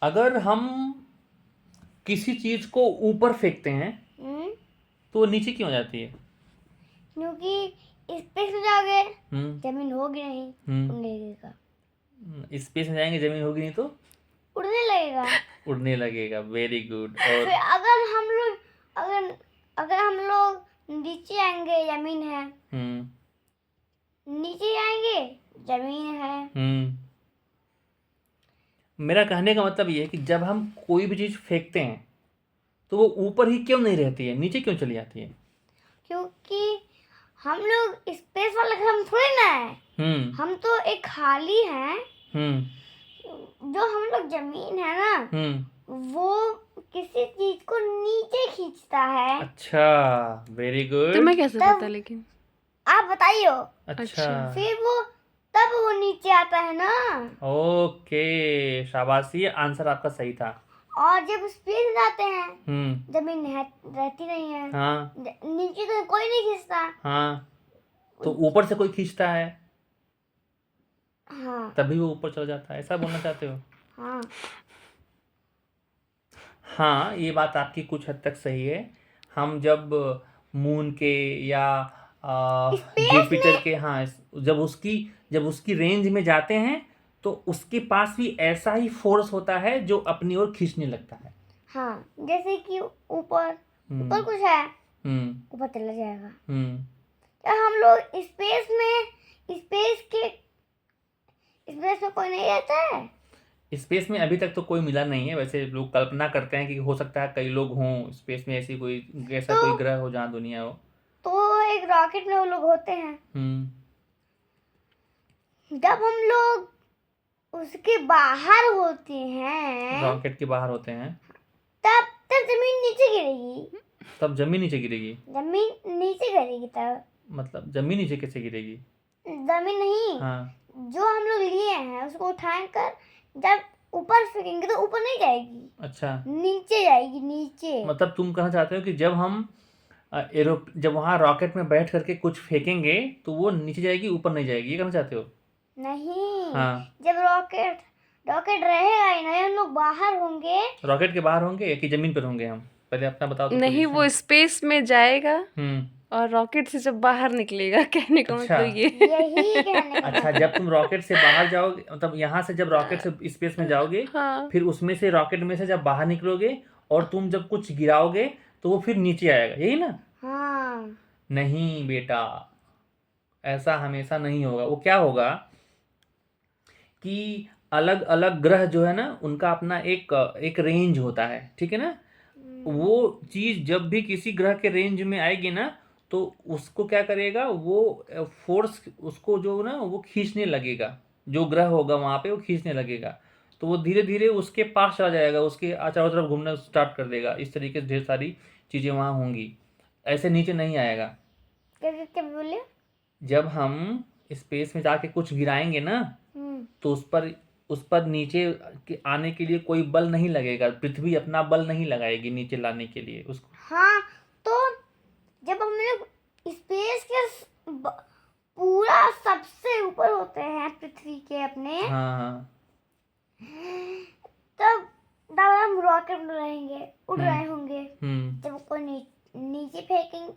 अगर हम किसी चीज को ऊपर फेंकते हैं तो वो नीचे क्यों जाती है? क्योंकि स्पेस में जाओगे जमीन होगी नहीं, हम्म उड़ने लगेगा। स्पेस में जाएंगे, जमीन होगी नहीं तो उड़ने लगेगा। उड़ने लगेगा। Very good. फिर और अगर हम लोग नीचे आएंगे, जमीन है, नीचे आएंगे, जमीन है। मेरा कहने का मतलब ये है कि जब हम कोई भी चीज फेंकते हैं तो वो ऊपर ही क्यों नहीं रहती है, नीचे क्यों चली जाती है? क्योंकि हम लोग स्पेस वाले हम थोड़े ना है। हम तो एक खाली हैं। जो हम लोग जमीन है ना, वो किसी चीज को नीचे खींचता है। अच्छा, वेरी गुड। तुम्हें कैसे पता लेकिन? आप बताइए। अच्छा, फिर तब वो नीचे आता है ना। ओके, शाबाशी, आंसर आपका सही था। और जब स्पेस जाते हैं, जमीन रहती नहीं है। हाँ नीचे तो कोई नहीं खींचता। हाँ, तो ऊपर से कोई खींचता है, हाँ तभी वो ऊपर चला जाता है, ऐसा बोलना चाहते हो? हाँ हाँ, ये बात आपकी कुछ हद तक सही है। हम जब मून के या जुपिटर के, हाँ, जब उसकी रेंज में जाते हैं तो उसके पास भी ऐसा ही फोर्स होता है जो अपनी ओर खींचने लगता है। हाँ, जैसे कि ऊपर कुछ है, ऊपर चला जाएगा। जब हम लोग स्पेस में कोई नहीं रहता है। स्पेस में अभी तक तो कोई मिला नहीं है। वैसे लोग कल्पना करते हैं कि हो सकता है कई लोग हों स्पेस में, ऐसा कोई ग्रह हो जहाँ दुनिया हो। तो एक रॉकेट में वो लोग होते हैं। जब हम लोग उसके बाहर होते हैं, रॉकेट के बाहर होते हैं, तब जमीन नीचे गिरेगी। तब जमीन नीचे गिरेगी? जमीन नीचे गिरेगी तब। मतलब जमीन नीचे कैसे गिरेगी? जमीन नहीं, हाँ, जो हम लोग लिए हैं उसको उठाकर जब ऊपर फेंकेंगे तो ऊपर नहीं जाएगी। अच्छा, नीचे जाएगी, नीचे। मतलब तुम कहना चाहते हो कि जब वहाँ रॉकेट में बैठ करके कुछ फेंकेंगे तो वो नीचे जाएगी, ऊपर नहीं जाएगी, ये कहना चाहते हो? नहीं। हाँ, जब रॉकेट रहेगा ही नहीं, हम लोग बाहर होंगे। रॉकेट के बाहर होंगे कि जमीन पर होंगे हम? पहले अपना बताओ तो। नहीं, वो स्पेस में जाएगा हम्म और रॉकेट से जब बाहर निकलेगा, कहने का अच्छा, मतलब ये। यही कहने का अच्छा, जब तुम रॉकेट से बाहर जाओगे, मतलब यहाँ से जब रॉकेट से स्पेस में जाओगे, हाँ। फिर उसमें से रॉकेट में से जब बाहर निकलोगे और तुम जब कुछ गिराओगे तो वो फिर नीचे आएगा, यही ना? हाँ। नहीं बेटा, ऐसा हमेशा नहीं होगा। वो क्या होगा कि अलग अलग ग्रह जो है ना, उनका अपना एक रेंज होता है, ठीक है ना? वो चीज जब भी किसी ग्रह के रेंज में आएगी ना, तो उसको क्या करेगा, वो फोर्स उसको जो ना वो खींचने लगेगा। जो ग्रह होगा वहां पे वो खींचने लगेगा, तो वो धीरे धीरे उसके पास चला जाएगा, उसके चारों तरफ घूमना स्टार्ट कर देगा। इस तरीके से ढेर सारी चीजें वहां होंगी, ऐसे नीचे नहीं आएगा। क्या बोले? जब हम स्पेस में जाके कुछ गिराएंगे ना, तो उस पर नीचे आने के लिए कोई बल नहीं लगेगा। पृथ्वी अपना बल नहीं लगाएगी नीचे लाने के लिए उसको। हाँ, तो जब हम लोग स्पेस के पूरा सबसे ऊपर होते हैं पृथ्वी के अपने, हाँ, तब हम रॉकेट में रहेंगे, उड़ रहे होंगे। जब कोई नीचे फेंकेंगे,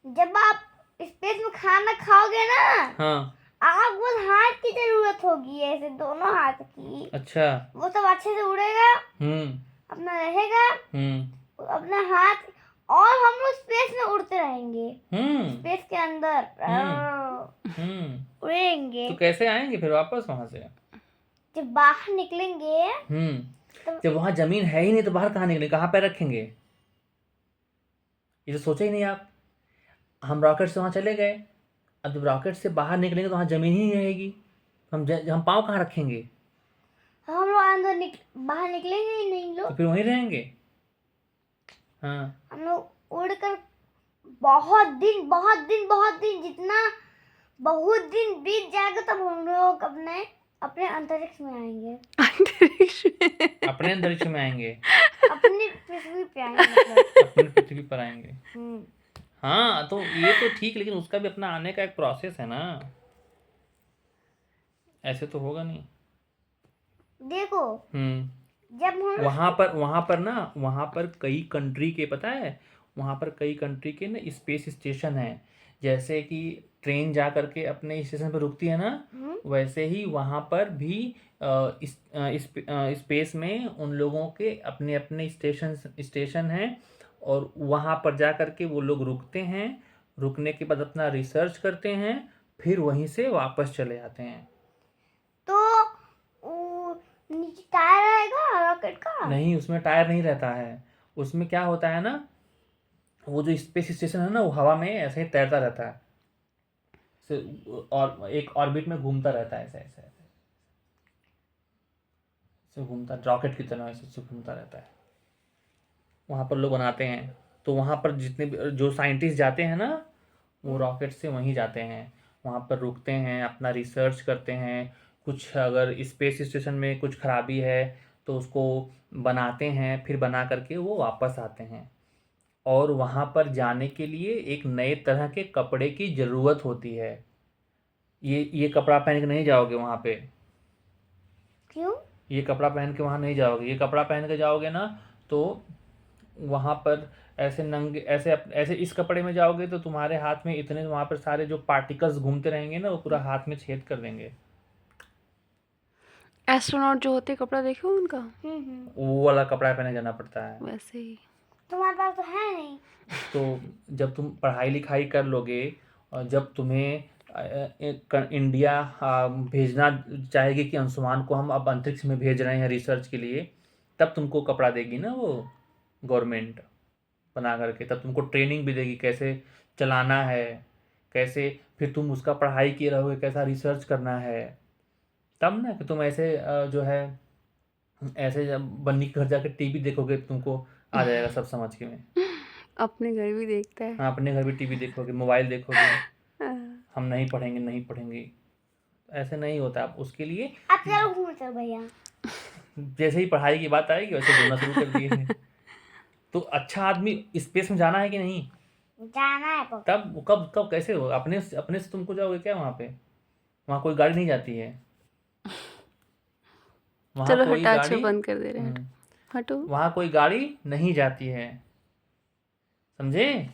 जब आप स्पेस में खाना खाओगे ना, हाँ, आपको हाथ की जरूरत होगी, ऐसे दोनों हाथ की। अच्छा, वो सब अच्छे से उड़ेगा, अपना रहेगा, अपना हाथ। और हम लोग स्पेस में उड़ते रहेंगे, स्पेस के अंदर उड़ेंगे। तो कैसे आएंगे फिर वापस वहां से? जब बाहर निकलेंगे, जब वहां जमीन है ही नहीं तो बाहर कहाँ निकलेंगे, कहाँ पैर रखेंगे? ये तो सोचा ही नहीं आप। हम रॉकेट से वहां चले गए, अब जब रॉकेट से बाहर निकलेंगे तो वहां जमीन ही नहीं रहेगी, हम पाँव कहाँ रखेंगे? हम लोग अंदर बाहर निकलेंगे ही नहीं तो लोग। फिर वहीं रहेंगे। हाँ, हम लोग उड़कर बहुत दिन जितना बहुत दिन बीत जाएगा, तब हम लोग अपने अंतरिक्ष में आएंगे। अंतरिक्ष में? अपने अंतरिक्ष में आएंगे? अपनी पृथ्वी पे आएंगे, मतलब। अपनी पृथ्वी पर आएंगे। हाँ, तो ये तो ठीक, लेकिन उसका भी अपना आने का एक प्रोसेस है ना, ऐसे तो होगा नहीं। देखो, जब हम वहाँ पर कई कंट्री के, पता है, वहाँ पर कई कंट्री के ना स्पेस स्टेशन हैं। जैसे कि ट्रेन जा करके अपने स्टेशन पर रुकती है ना, वैसे ही वहाँ पर भी स्पेस में उन लोगों के अपने अपने स्टेशन हैं, और वहाँ पर जा करके वो लोग रुकते हैं। रुकने के बाद अपना रिसर्च करते हैं, फिर वहीं से वापस चले आते हैं। तो नीचे टायर रहेगा रॉकेट का? नहीं, उसमें टायर नहीं रहता है। उसमें क्या होता है ना, वो जो स्पेस स्टेशन है ना, वो हवा में ऐसे ही तैरता रहता है, और एक ऑर्बिट में घूमता रहता है, ऐसे ऐसे ऐसे ऐसे घूमता, रॉकेट की तरह ऐसे घूमता रहता है। वहाँ पर लोग बनाते हैं, तो वहाँ पर जितने भी जो साइंटिस्ट जाते हैं ना, वो रॉकेट से वहीं जाते हैं, वहाँ पर रुकते हैं, अपना रिसर्च करते हैं। कुछ अगर स्पेस स्टेशन में कुछ खराबी है तो उसको बनाते हैं, फिर बना करके वो वापस आते हैं। और वहाँ पर जाने के लिए एक नए तरह के कपड़े की ज़रूरत होती है। ये कपड़ा पहन के नहीं जाओगे वहाँ पे। क्यों? ये कपड़ा पहन के वहाँ नहीं जाओगे। ये कपड़ा पहन के जाओगे ना तो वहाँ पर ऐसे नंगे, ऐसे ऐसे इस कपड़े में जाओगे तो तुम्हारे हाथ में इतने, वहाँ पर सारे जो पार्टिकल्स घूमते रहेंगे ना, वो पूरा हाथ में छेद कर देंगे। एस्ट्रोनॉट जो होते हैं, कपड़ा देखे हो उनका? वो वाला कपड़ा पहने जाना पड़ता है। वैसे ही। तुम्हारे पास तो है नहीं। तो जब तुम पढ़ाई लिखाई कर लोगे, और जब तुम्हें इंडिया भेजना चाहेगी कि अंशुमान को हम अब अंतरिक्ष में भेज रहे हैं रिसर्च के लिए, तब तुमको कपड़ा देगी ना वो गवर्नमेंट बना करके। तब तुमको ट्रेनिंग भी देगी कैसे चलाना है, कैसे, फिर तुम उसका पढ़ाई किए रहोगे कैसा रिसर्च करना है। तब ना कि तुम ऐसे जो है ऐसे जब बन्नी के घर जाकर टीवी देखोगे, तुमको आ जाएगा सब समझ के में। अपने घर भी देखता है। हाँ, अपने घर भी टीवी देखोगे, मोबाइल देखोगे, हाँ। हम नहीं पढ़ेंगे नहीं पढ़ेंगे, ऐसे नहीं होता। आप उसके लिए आप चलो घूमने चलो भैया। जैसे ही पढ़ाई की बात आएगी वैसे घूमना शुरू कर दिए हैं। तो अच्छा आदमी स्पेस में जाना है कि नहीं? जाना है पापा। तब कब कब कैसे हो? अपने अपने से तुमको जाओगे क्या वहाँ पे? वहाँ कोई गाड़ी नहीं जाती है। वहाँ चलो कोई हटा, अच्छा गाड़ी बंद कर दे रहे हैं। हटो। वहाँ कोई गाड़ी नहीं जाती है, समझे?